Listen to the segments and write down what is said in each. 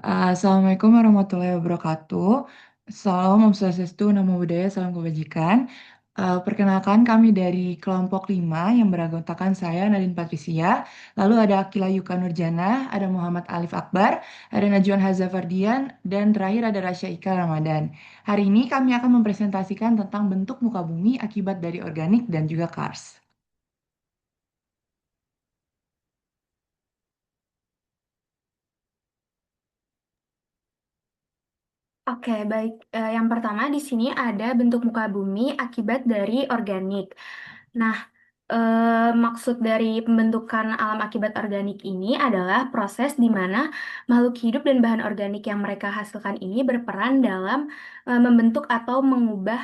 Assalamualaikum warahmatullahi wabarakatuh. Salam Om Swastiastu, Namo Buddhaya, Salam Kebajikan. Perkenalkan kami dari kelompok 5 yang beranggotakan saya, Nadine Patricia. Lalu ada Akila Yuka Nurjana, ada Muhammad Alif Akbar, ada Najwan Hazafardian, dan terakhir ada Rasya Ika Ramadan. Hari ini kami akan mempresentasikan tentang bentuk muka bumi akibat dari organik dan juga kars. Oke, baik. Yang pertama di sini ada bentuk muka bumi akibat dari organik. Nah, maksud dari pembentukan alam akibat organik ini adalah proses di mana makhluk hidup dan bahan organik yang mereka hasilkan ini berperan dalam membentuk atau mengubah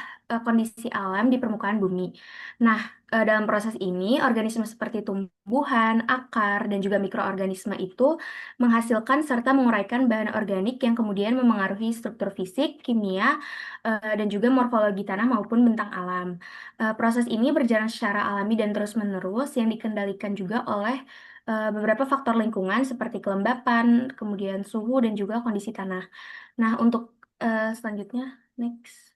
kondisi alam di permukaan bumi. Nah, dalam proses ini, organisme seperti tumbuhan, akar, dan juga mikroorganisme itu menghasilkan serta menguraikan bahan organik yang kemudian memengaruhi struktur fisik, kimia, dan juga morfologi tanah maupun bentang alam. Proses ini berjalan secara alami dan terus-menerus yang dikendalikan juga oleh beberapa faktor lingkungan seperti kelembapan, kemudian suhu, dan juga kondisi tanah. Nah, untuk selanjutnya, next.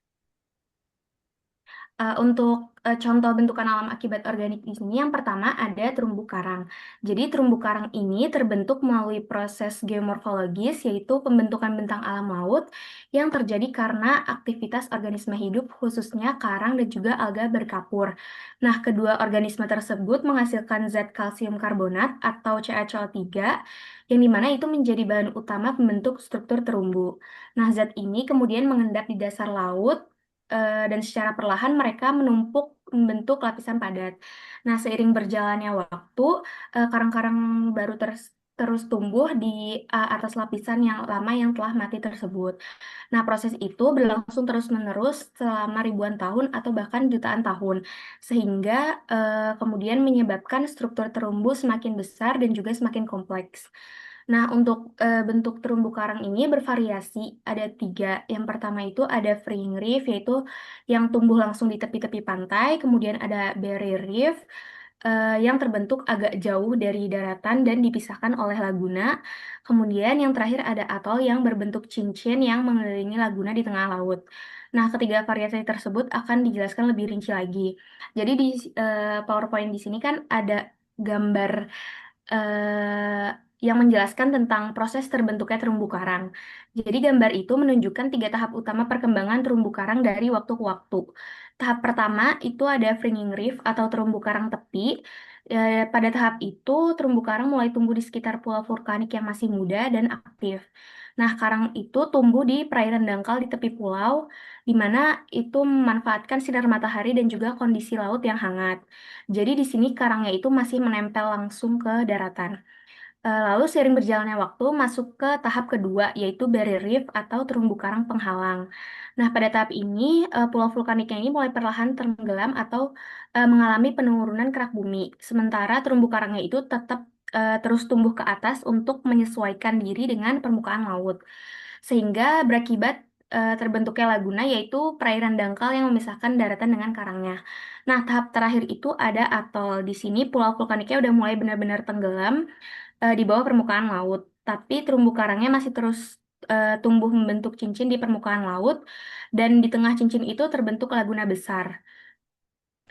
Untuk contoh bentukan alam akibat organik di sini, yang pertama ada terumbu karang. Jadi terumbu karang ini terbentuk melalui proses geomorfologis, yaitu pembentukan bentang alam laut yang terjadi karena aktivitas organisme hidup, khususnya karang dan juga alga berkapur. Nah, kedua organisme tersebut menghasilkan zat kalsium karbonat atau CaCO3, yang dimana itu menjadi bahan utama pembentuk struktur terumbu. Nah, zat ini kemudian mengendap di dasar laut dan secara perlahan mereka menumpuk membentuk lapisan padat. Nah, seiring berjalannya waktu, karang-karang baru terus tumbuh di atas lapisan yang lama yang telah mati tersebut. Nah, proses itu berlangsung terus-menerus selama ribuan tahun atau bahkan jutaan tahun, sehingga kemudian menyebabkan struktur terumbu semakin besar dan juga semakin kompleks. Nah, untuk bentuk terumbu karang ini bervariasi, ada tiga. Yang pertama itu ada freeing reef, yaitu yang tumbuh langsung di tepi-tepi pantai. Kemudian ada barrier reef, yang terbentuk agak jauh dari daratan dan dipisahkan oleh laguna. Kemudian yang terakhir ada atol yang berbentuk cincin yang mengelilingi laguna di tengah laut. Nah, ketiga variasi tersebut akan dijelaskan lebih rinci lagi. Jadi di PowerPoint di sini kan ada gambar yang menjelaskan tentang proses terbentuknya terumbu karang. Jadi gambar itu menunjukkan tiga tahap utama perkembangan terumbu karang dari waktu ke waktu. Tahap pertama itu ada fringing reef atau terumbu karang tepi. Pada tahap itu terumbu karang mulai tumbuh di sekitar pulau vulkanik yang masih muda dan aktif. Nah, karang itu tumbuh di perairan dangkal di tepi pulau, di mana itu memanfaatkan sinar matahari dan juga kondisi laut yang hangat. Jadi di sini karangnya itu masih menempel langsung ke daratan. Lalu seiring berjalannya waktu masuk ke tahap kedua, yaitu barrier reef atau terumbu karang penghalang. Nah, pada tahap ini pulau vulkaniknya ini mulai perlahan tenggelam atau mengalami penurunan kerak bumi. Sementara terumbu karangnya itu tetap terus tumbuh ke atas untuk menyesuaikan diri dengan permukaan laut. Sehingga berakibat terbentuknya laguna, yaitu perairan dangkal yang memisahkan daratan dengan karangnya. Nah, tahap terakhir itu ada atol. Di sini pulau vulkaniknya udah mulai benar-benar tenggelam di bawah permukaan laut. Tapi terumbu karangnya masih terus tumbuh membentuk cincin di permukaan laut, dan di tengah cincin itu terbentuk laguna besar.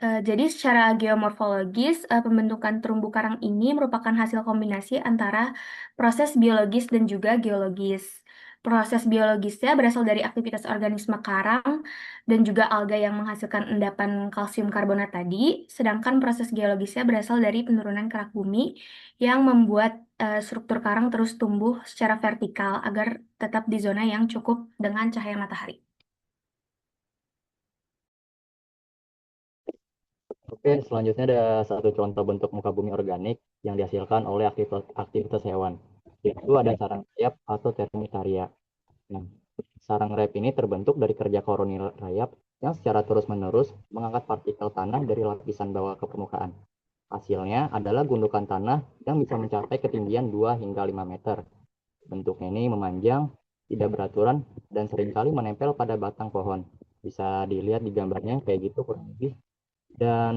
Jadi secara geomorfologis, pembentukan terumbu karang ini merupakan hasil kombinasi antara proses biologis dan juga geologis. Proses biologisnya berasal dari aktivitas organisme karang dan juga alga yang menghasilkan endapan kalsium karbonat tadi, sedangkan proses geologisnya berasal dari penurunan kerak bumi yang membuat struktur karang terus tumbuh secara vertikal agar tetap di zona yang cukup dengan cahaya matahari. Oke, selanjutnya ada satu contoh bentuk muka bumi organik yang dihasilkan oleh aktivitas hewan, yaitu ada sarang rayap atau termitaria. Nah, sarang rayap ini terbentuk dari kerja koloni rayap yang secara terus-menerus mengangkat partikel tanah dari lapisan bawah ke permukaan. Hasilnya adalah gundukan tanah yang bisa mencapai ketinggian 2 hingga 5 meter. Bentuknya ini memanjang, tidak beraturan, dan seringkali menempel pada batang pohon. Bisa dilihat di gambarnya kayak gitu kurang lebih. Dan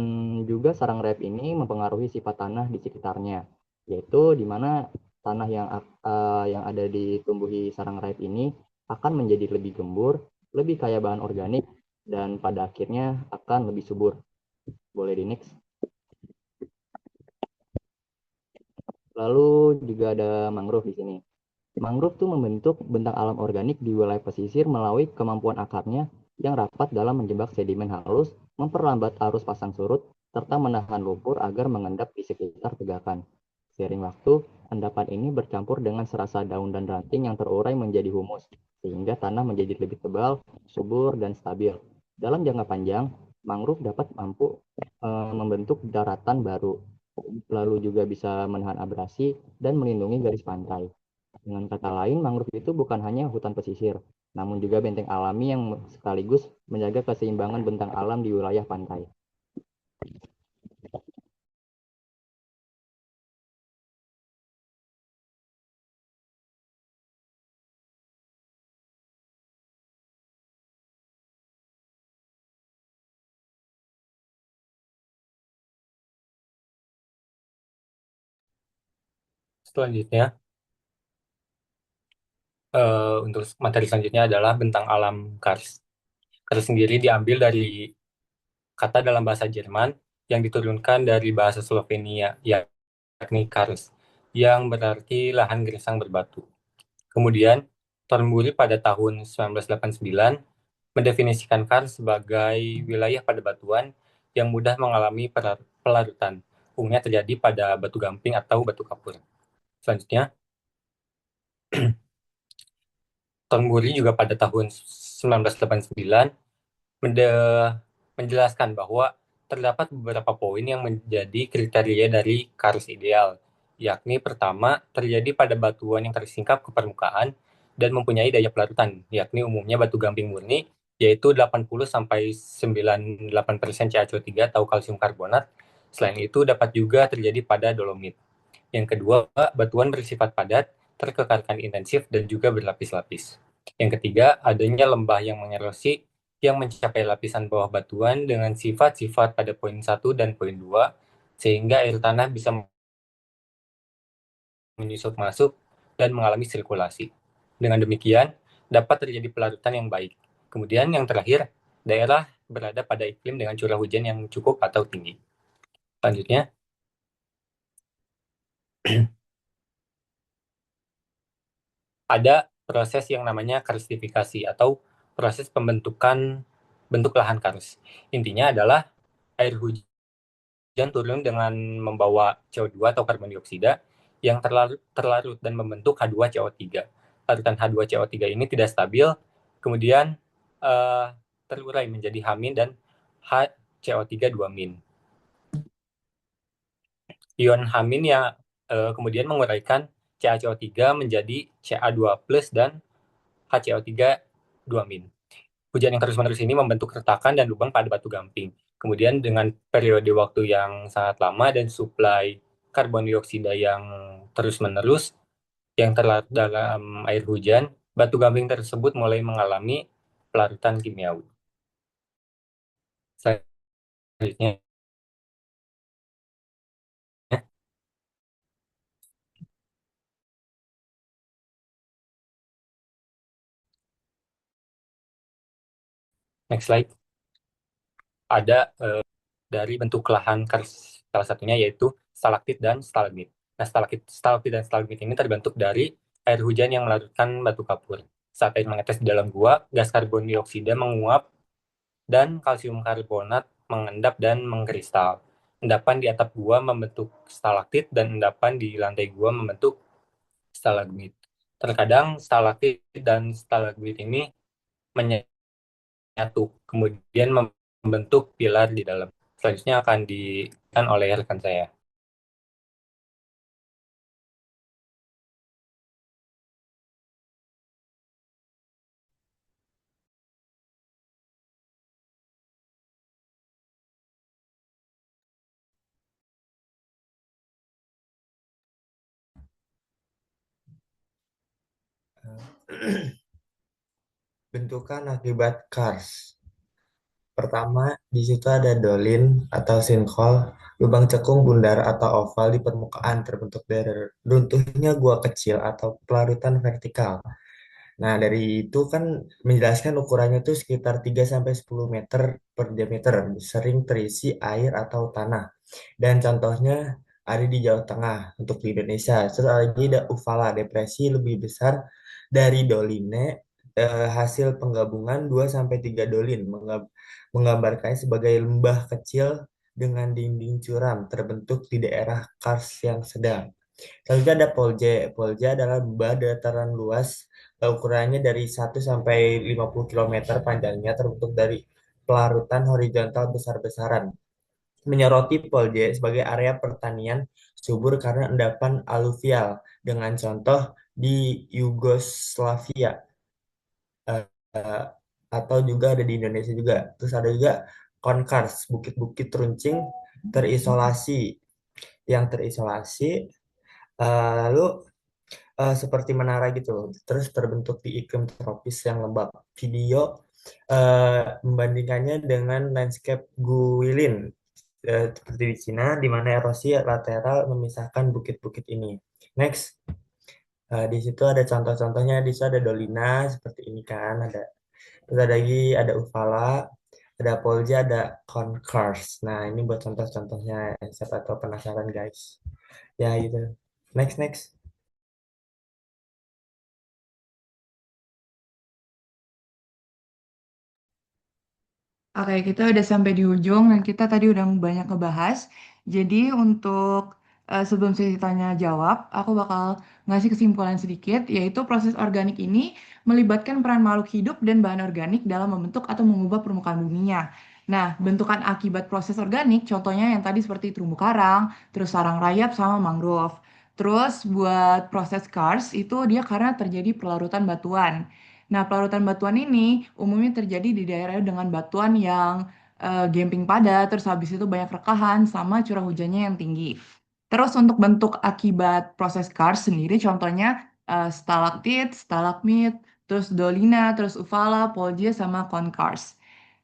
juga sarang rayap ini mempengaruhi sifat tanah di sekitarnya, yaitu di mana tanah yang ada di tumbuhi sarang raib ini akan menjadi lebih gembur, lebih kaya bahan organik, dan pada akhirnya akan lebih subur. Boleh di next. Lalu juga ada mangrove di sini. Mangrove tuh membentuk bentang alam organik di wilayah pesisir melalui kemampuan akarnya yang rapat dalam menjebak sedimen halus, memperlambat arus pasang surut, serta menahan lumpur agar mengendap di sekitar tegakan. Seiring waktu, endapan ini bercampur dengan serasa daun dan ranting yang terurai menjadi humus, sehingga tanah menjadi lebih tebal, subur, dan stabil. Dalam jangka panjang, mangrove dapat mampu membentuk daratan baru, lalu juga bisa menahan abrasi dan melindungi garis pantai. Dengan kata lain, mangrove itu bukan hanya hutan pesisir, namun juga benteng alami yang sekaligus menjaga keseimbangan bentang alam di wilayah pantai. Selanjutnya, untuk materi selanjutnya adalah bentang alam Kars. Kars sendiri diambil dari kata dalam bahasa Jerman yang diturunkan dari bahasa Slovenia, yakni Kars, yang berarti lahan gersang berbatu. Kemudian, Thornbury pada tahun 1989 mendefinisikan Kars sebagai wilayah pada batuan yang mudah mengalami pelarutan. Umumnya terjadi pada batu gamping atau batu kapur. Selanjutnya, Thornbury juga pada tahun 1989 menjelaskan bahwa terdapat beberapa poin yang menjadi kriteria dari Kars ideal, yakni pertama, terjadi pada batuan yang tersingkap ke permukaan dan mempunyai daya pelarutan, yakni umumnya batu gamping murni, yaitu 80-98% CaCO3 atau kalsium karbonat. Selain itu, dapat juga terjadi pada dolomit. Yang kedua, batuan bersifat padat, terkekarkan intensif, dan juga berlapis-lapis. Yang ketiga, adanya lembah yang mengerosi yang mencapai lapisan bawah batuan dengan sifat-sifat pada poin 1 dan poin 2, sehingga air tanah bisa menyusut masuk dan mengalami sirkulasi. Dengan demikian, dapat terjadi pelarutan yang baik. Kemudian yang terakhir, daerah berada pada iklim dengan curah hujan yang cukup atau tinggi. Selanjutnya, ada proses yang namanya karstifikasi atau proses pembentukan bentuk lahan kars. Intinya adalah air hujan turun dengan membawa CO2 atau karbon dioksida yang terlarut dan membentuk H2CO3. Larutan H2CO3 ini tidak stabil, kemudian uh, terurai menjadi H- dan HCO3 2-. Ion H- yang kemudian menguraikan CaCO3 menjadi Ca2+ dan HCO3 2-. Hujan yang terus-menerus ini membentuk retakan dan lubang pada batu gamping. Kemudian dengan periode waktu yang sangat lama dan suplai karbon dioksida yang terus-menerus yang terlarut dalam air hujan, batu gamping tersebut mulai mengalami pelarutan kimiawi. Selanjutnya, next slide. Ada dari bentuk lahan kars salah satunya yaitu stalaktit dan stalagmit. Nah, stalaktit dan stalagmit ini terbentuk dari air hujan yang melarutkan batu kapur. Saat air menetes di dalam gua, gas karbon dioksida menguap dan kalsium karbonat mengendap dan mengkristal. Endapan di atap gua membentuk stalaktit dan endapan di lantai gua membentuk stalagmit. Terkadang stalaktit dan stalagmit ini menyatu, kemudian membentuk pilar di dalam. Selanjutnya akan dikan oleh rekan saya. Bentukan akibat kars. Pertama, di situ ada dolin atau sinkhole, lubang cekung bundar atau oval di permukaan terbentuk dari runtuhnya gua kecil atau pelarutan vertikal. Nah, dari itu kan menjelaskan ukurannya itu sekitar 3 sampai 10 meter per diameter, sering terisi air atau tanah. Dan contohnya ada di Jawa Tengah untuk di Indonesia. Terus ada lagi ada Ufala, depresi lebih besar dari Doline, hasil penggabungan 2 sampai 3 dolin, menggambarkannya sebagai lembah kecil dengan dinding curam terbentuk di daerah kars yang sedang. Selanjutnya ada Polje. Polje adalah lembah dataran luas, ukurannya dari 1 sampai 50 kilometer panjangnya, terbentuk dari pelarutan horizontal besar-besaran. Menyoroti Polje sebagai area pertanian subur karena endapan aluvial dengan contoh di Yugoslavia, eh, eh, atau juga ada di Indonesia juga. Terus ada juga Konkars, bukit-bukit runcing terisolasi, yang terisolasi, lalu seperti menara gitu, terus terbentuk di iklim tropis yang lembab. Video membandingkannya dengan landscape Guilin, seperti di Cina, di mana erosi lateral memisahkan bukit-bukit ini. Next, di situ ada contoh-contohnya. Di situ ada Dolina seperti ini kan, ada. Terus ada lagi ada Uvala, ada Polja, ada Concars. Nah, ini buat contoh-contohnya. Siapa tahu penasaran guys. Ya gitu. Next, next. Oke, kita udah sampai di ujung dan kita tadi udah banyak ngebahas. Jadi untuk sebelum sesi tanya jawab, aku bakal ngasih kesimpulan sedikit, yaitu proses organik ini melibatkan peran makhluk hidup dan bahan organik dalam membentuk atau mengubah permukaan buminya. Nah, bentukan akibat proses organik, contohnya yang tadi seperti terumbu karang, terus sarang rayap sama mangrove. Terus buat proses karst itu dia karena terjadi pelarutan batuan. Nah, pelarutan batuan ini umumnya terjadi di daerah dengan batuan yang gamping padat, terus habis itu banyak rekahan sama curah hujannya yang tinggi. Terus untuk bentuk akibat proses karst sendiri, contohnya stalaktit, stalagmit, terus dolina, terus uvala, polje, sama konkars.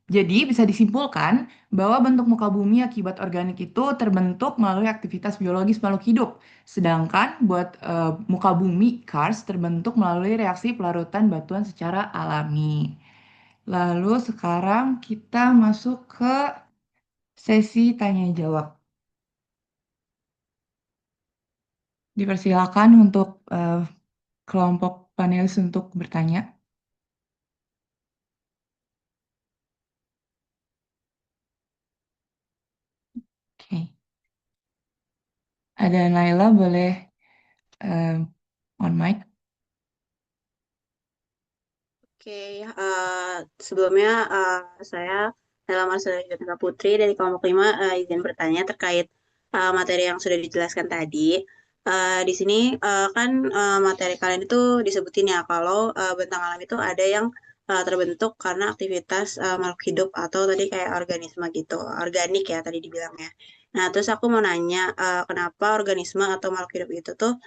Jadi bisa disimpulkan bahwa bentuk muka bumi akibat organik itu terbentuk melalui aktivitas biologis makhluk hidup. Sedangkan buat muka bumi karst terbentuk melalui reaksi pelarutan batuan secara alami. Lalu sekarang kita masuk ke sesi tanya jawab. Dipersilakan untuk kelompok panelis untuk bertanya. Oke. Ada Naila, boleh on mic. Oke, sebelumnya saya Nela Marsala Jatika Putri dari kelompok 5 izin bertanya terkait materi yang sudah dijelaskan tadi. Di sini kan materi kalian itu disebutin ya kalau bentang alam itu ada yang terbentuk karena aktivitas makhluk hidup atau tadi kayak organisme gitu, organik ya tadi dibilangnya. Nah, terus aku mau nanya kenapa organisme atau makhluk hidup itu tuh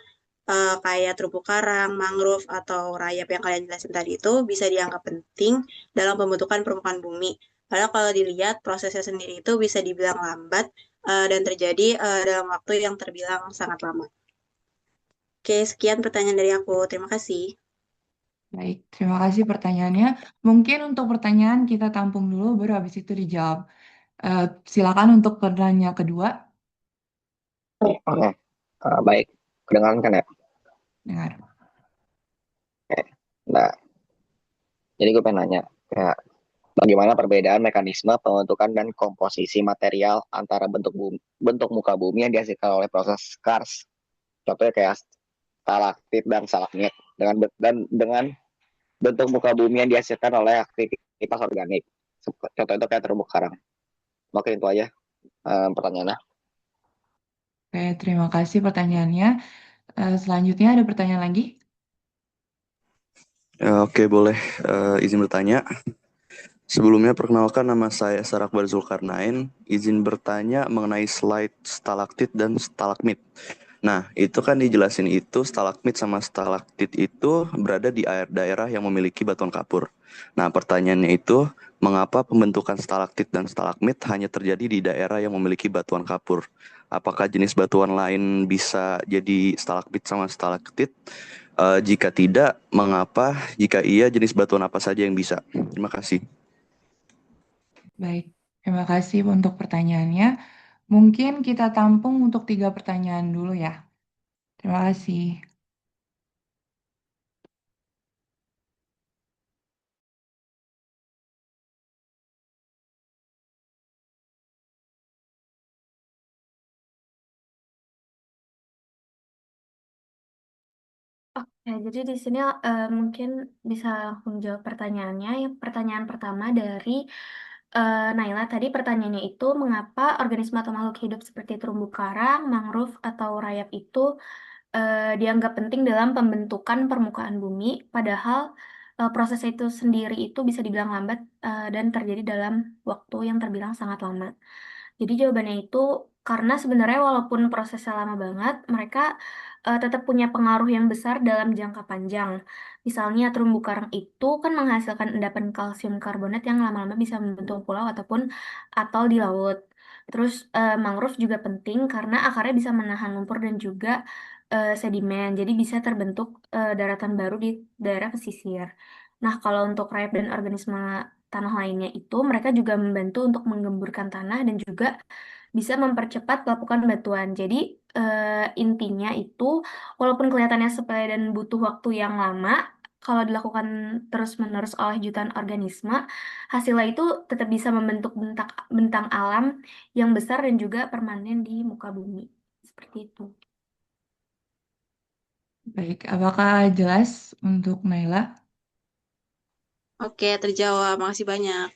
kayak terumbu karang, mangrove, atau rayap yang kalian jelasin tadi itu bisa dianggap penting dalam pembentukan permukaan bumi. Padahal kalau dilihat prosesnya sendiri itu bisa dibilang lambat dan terjadi dalam waktu yang terbilang sangat lama. Oke, sekian pertanyaan dari aku. Terima kasih. Baik, terima kasih pertanyaannya. Mungkin untuk pertanyaan kita tampung dulu, baru habis itu dijawab. Eh, Silakan untuk pertanyaan kedua. Oke, baik. Kedengaran kan ya? Dengar. Oke. Nah, jadi gue pengen nanya, kayak bagaimana perbedaan mekanisme pembentukan dan komposisi material antara bentuk muka bumi yang dihasilkan oleh proses karst, contohnya kayak stalaktit dan stalagmit, dengan bentuk muka bumi yang dihasilkan oleh aktivitas organik. Contoh itu kayak terumbu karang. Mungkin itu aja pertanyaannya. Oke, terima kasih pertanyaannya. Selanjutnya ada pertanyaan lagi? Oke, boleh izin bertanya. Sebelumnya perkenalkan, nama saya Sarakbar Zulkarnain. Izin bertanya mengenai slide stalaktit dan stalagmit. Nah, itu kan dijelasin itu stalagmit sama stalaktit itu berada di daerah yang memiliki batuan kapur. Nah, pertanyaannya itu, mengapa pembentukan stalaktit dan stalagmit hanya terjadi di daerah yang memiliki batuan kapur? Apakah jenis batuan lain bisa jadi stalagmit sama stalaktit? Jika tidak, mengapa? Jika iya, jenis batuan apa saja yang bisa? Terima kasih. Baik, terima kasih untuk pertanyaannya. Mungkin kita tampung untuk 3 pertanyaan dulu ya. Terima kasih. Oke, jadi di sini mungkin bisa langsung jawab pertanyaannya. Yang pertanyaan pertama dari Naila tadi pertanyaannya itu mengapa organisme atau makhluk hidup seperti terumbu karang, mangrove atau rayap itu dianggap penting dalam pembentukan permukaan bumi, padahal proses itu sendiri itu bisa dibilang lambat dan terjadi dalam waktu yang terbilang sangat lama. Jadi jawabannya itu karena sebenarnya walaupun prosesnya lama banget, mereka tetap punya pengaruh yang besar dalam jangka panjang. Misalnya terumbu karang itu kan menghasilkan endapan kalsium karbonat yang lama-lama bisa membentuk pulau ataupun atol di laut. Terus mangrove juga penting karena akarnya bisa menahan lumpur dan juga sedimen. Jadi bisa terbentuk daratan baru di daerah pesisir. Nah, kalau untuk rayap dan organisme tanah lainnya itu mereka juga membantu untuk menggemburkan tanah dan juga bisa mempercepat pelapukan batuan. Jadi intinya itu walaupun kelihatannya sepele dan butuh waktu yang lama, kalau dilakukan terus-menerus oleh jutaan organisme, hasilnya itu tetap bisa membentuk bentang alam yang besar dan juga permanen di muka bumi. Seperti itu. Baik, apakah jelas untuk Naila? Oke, terjawab. Makasih banyak.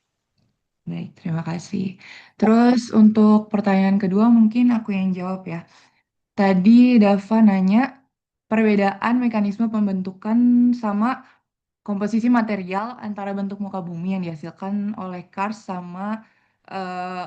Baik, terima kasih. Terus untuk pertanyaan kedua mungkin aku yang jawab ya. Tadi Dava nanya perbedaan mekanisme pembentukan sama komposisi material antara bentuk muka bumi yang dihasilkan oleh kars sama eh,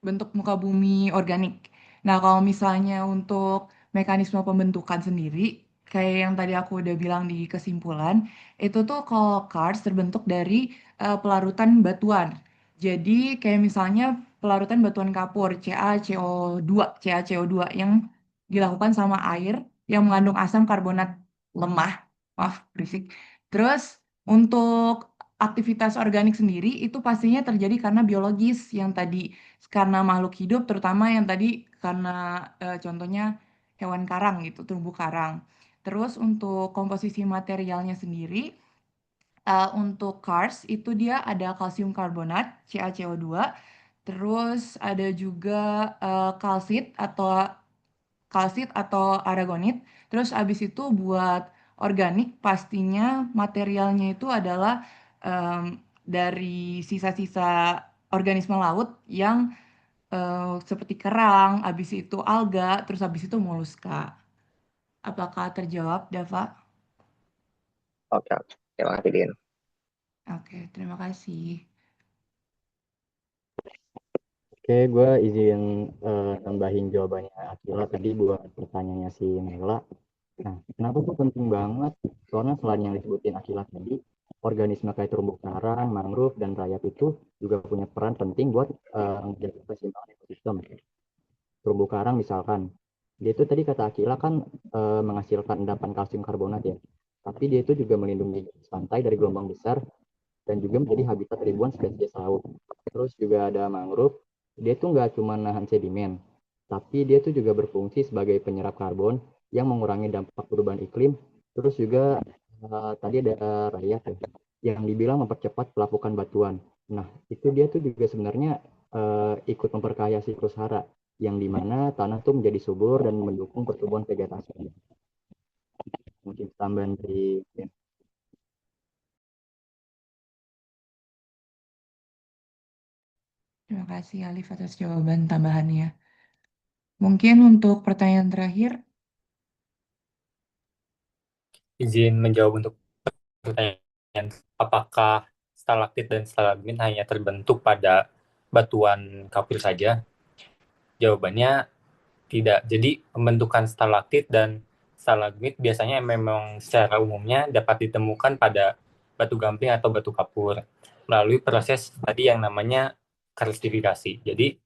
bentuk muka bumi organik. Nah, kalau misalnya untuk mekanisme pembentukan sendiri, kayak yang tadi aku udah bilang di kesimpulan, itu tuh kalau cars terbentuk dari pelarutan batuan. Jadi kayak misalnya pelarutan batuan kapur, CaCO2 yang dilakukan sama air yang mengandung asam karbonat lemah. Wah, berisik. Terus untuk aktivitas organik sendiri itu pastinya terjadi karena biologis yang tadi karena makhluk hidup terutama yang tadi karena contohnya hewan karang gitu, terumbu karang. Terus untuk komposisi materialnya sendiri untuk cars itu dia ada kalsium karbonat CaCO2, terus ada juga kalsit atau aragonit. Terus abis itu buat organik pastinya materialnya itu adalah em, dari sisa-sisa organisme laut yang seperti kerang, habis itu alga, terus habis itu moluska. Apakah terjawab, Dava? Oke, oke. Terima kasih, Din. Oke, terima kasih. Oke, gue izin nambahin jawabannya Akila tadi buat pertanyaannya si Nela. Nah, kenapa tuh penting banget? Soalnya selain yang disebutin Akila tadi, organisme kayak terumbu karang, mangrove, dan rayap itu juga punya peran penting buat menjaga keseimbangan ekosistem. Terumbu karang misalkan, dia itu tadi kata Akila kan menghasilkan endapan kalsium karbonat ya. Tapi dia itu juga melindungi pantai dari gelombang besar dan juga menjadi habitat ribuan spesies laut. Terus juga ada mangrove, dia tuh nggak cuma nahan sedimen, tapi dia tuh juga berfungsi sebagai penyerap karbon yang mengurangi dampak perubahan iklim. Terus juga tadi ada rayap ya, yang dibilang mempercepat pelapukan batuan. Nah, itu dia tuh juga sebenarnya ikut memperkaya siklus hara, yang dimana tanah tuh menjadi subur dan mendukung pertumbuhan vegetasi. Mungkin tambahan dari Terima kasih Alif atas jawaban tambahannya. Mungkin untuk pertanyaan terakhir, Izin menjawab untuk pertanyaan, apakah stalaktit dan stalagmit hanya terbentuk pada batuan kapur saja? Jawabannya Tidak. Jadi pembentukan stalaktit dan stalagmit biasanya memang secara umumnya dapat ditemukan pada batu gamping atau batu kapur melalui proses tadi yang namanya karstifikasi. Jadi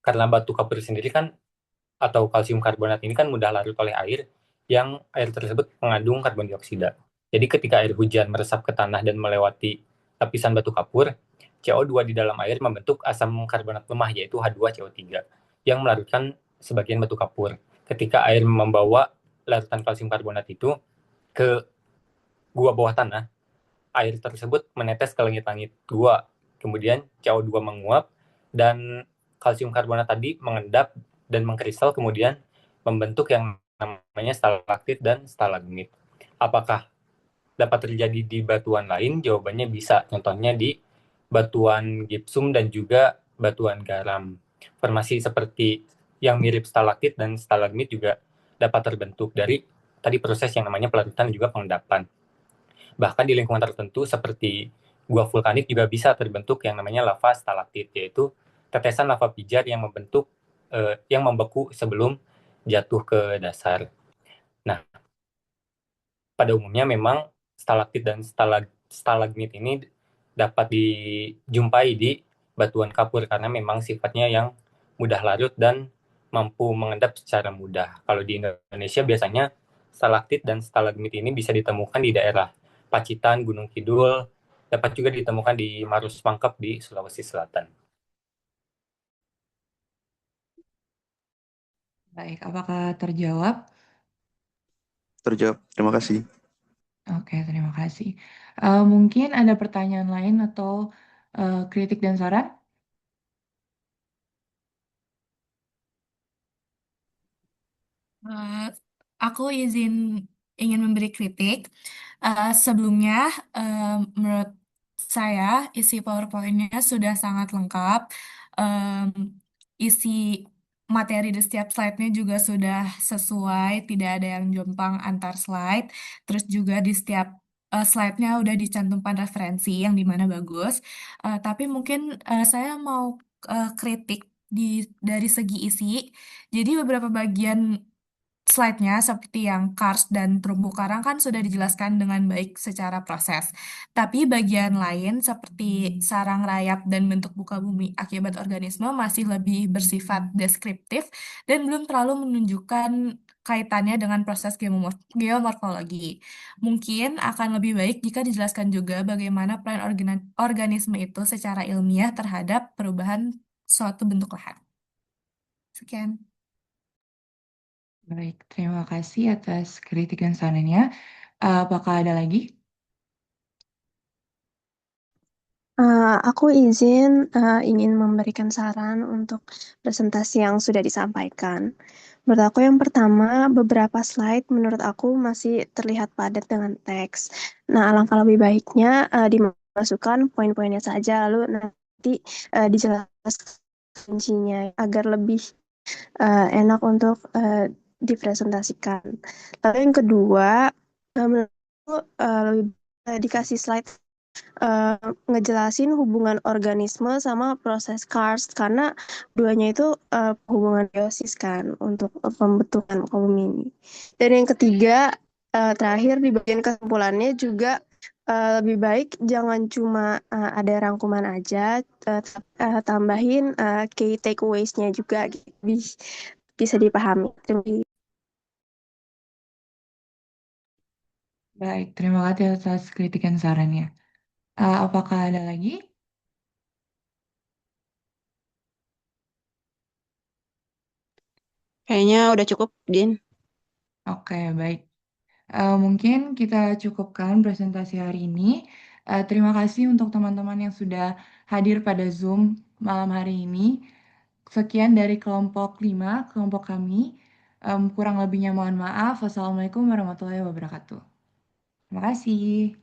karena batu kapur sendiri kan atau kalsium karbonat ini kan mudah larut oleh air, yang air tersebut mengandung karbon dioksida. Jadi ketika air hujan meresap ke tanah dan melewati lapisan batu kapur, CO2 di dalam air membentuk asam karbonat lemah yaitu H2CO3 yang melarutkan sebagian batu kapur. Ketika air membawa larutan kalsium karbonat itu ke gua bawah tanah, air tersebut menetes ke langit-langit gua. Kemudian CO2 menguap dan kalsium karbonat tadi mengendap dan mengkristal kemudian membentuk yang namanya stalaktit dan stalagmit. Apakah dapat terjadi di batuan lain? Jawabannya bisa. Contohnya di batuan gipsum dan juga batuan garam. Formasi seperti yang mirip stalaktit dan stalagmit juga dapat terbentuk dari tadi proses yang namanya pelarutan dan juga pengendapan. Bahkan di lingkungan tertentu seperti gua vulkanik juga bisa terbentuk yang namanya lava stalaktit, yaitu tetesan lava pijar yang yang membeku sebelum jatuh ke dasar. Nah, pada umumnya memang stalaktit dan stalagmit ini dapat dijumpai di batuan kapur karena memang sifatnya yang mudah larut dan mampu mengendap secara mudah. Kalau di Indonesia biasanya stalaktit dan stalagmit ini bisa ditemukan di daerah Pacitan, Gunung Kidul, dapat juga ditemukan di Marus Mangkep di Sulawesi Selatan. Baik, apakah terjawab? Terjawab. Terima kasih. Oke, terima kasih. Mungkin ada pertanyaan lain atau kritik dan saran? Eh, aku ingin memberi kritik. Sebelumnya, menurut saya isi PowerPoint-nya sudah sangat lengkap. Em, Isi materi di setiap slide-nya juga sudah sesuai, tidak ada yang jompang antar slide. Terus juga di setiap slide-nya udah dicantumkan referensi yang dimana bagus. Tapi mungkin saya mau kritik dari segi isi. Jadi beberapa bagian slide-nya seperti yang kars dan terumbu karang kan sudah dijelaskan dengan baik secara proses. Tapi bagian lain seperti sarang rayap dan bentuk muka bumi akibat organisme masih lebih bersifat deskriptif dan belum terlalu menunjukkan kaitannya dengan proses geomorfologi. Mungkin akan lebih baik jika dijelaskan juga bagaimana peran organisme itu secara ilmiah terhadap perubahan suatu bentuk lahan. Sekian. Baik, terima kasih atas kritik dan sarannya. Apakah ada lagi? Aku ingin memberikan saran untuk presentasi yang sudah disampaikan. Menurut aku yang pertama, beberapa slide menurut aku masih terlihat padat dengan teks. Nah, alangkah lebih baiknya dimasukkan poin-poinnya saja, lalu nanti dijelaskan kuncinya agar lebih enak untuk dipresentasikan. Lalu yang kedua, menurut aku lebih dikasih slide ngejelasin hubungan organisme sama proses karst karena duanya itu hubungan biosis kan untuk pembentukan muka bumi ini. Dan yang ketiga, terakhir di bagian kesimpulannya juga lebih baik jangan cuma ada rangkuman aja, tambahin key takeaways-nya juga bisa dipahami. Terima kasih. Baik, terima kasih atas kritik dan sarannya. Apakah ada lagi? Kayaknya udah cukup, Din. Oke, baik. Mungkin kita cukupkan presentasi hari ini. Terima kasih untuk teman-teman yang sudah hadir pada Zoom malam hari ini. Sekian dari kelompok 5, kelompok kami. Kurang lebihnya mohon maaf. Wassalamualaikum warahmatullahi wabarakatuh. Terima kasih.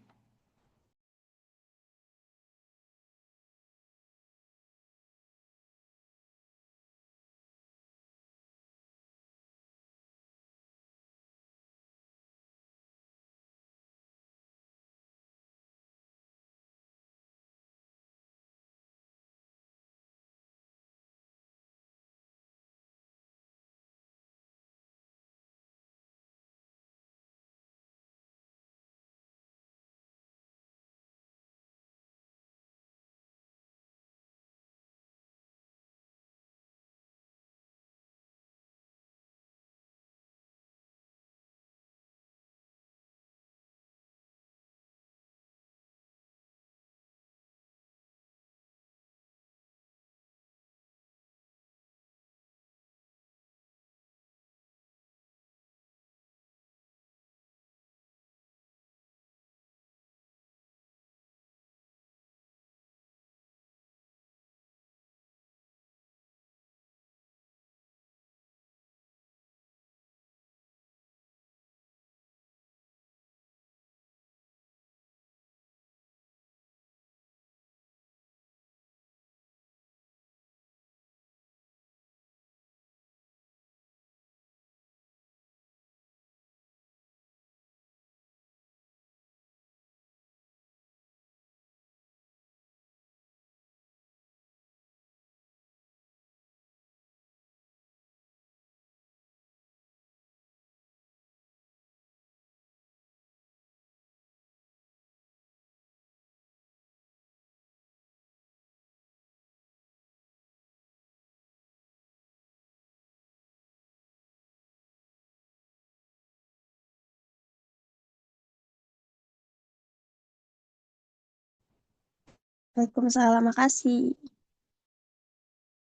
Waalaikumsalam, makasih.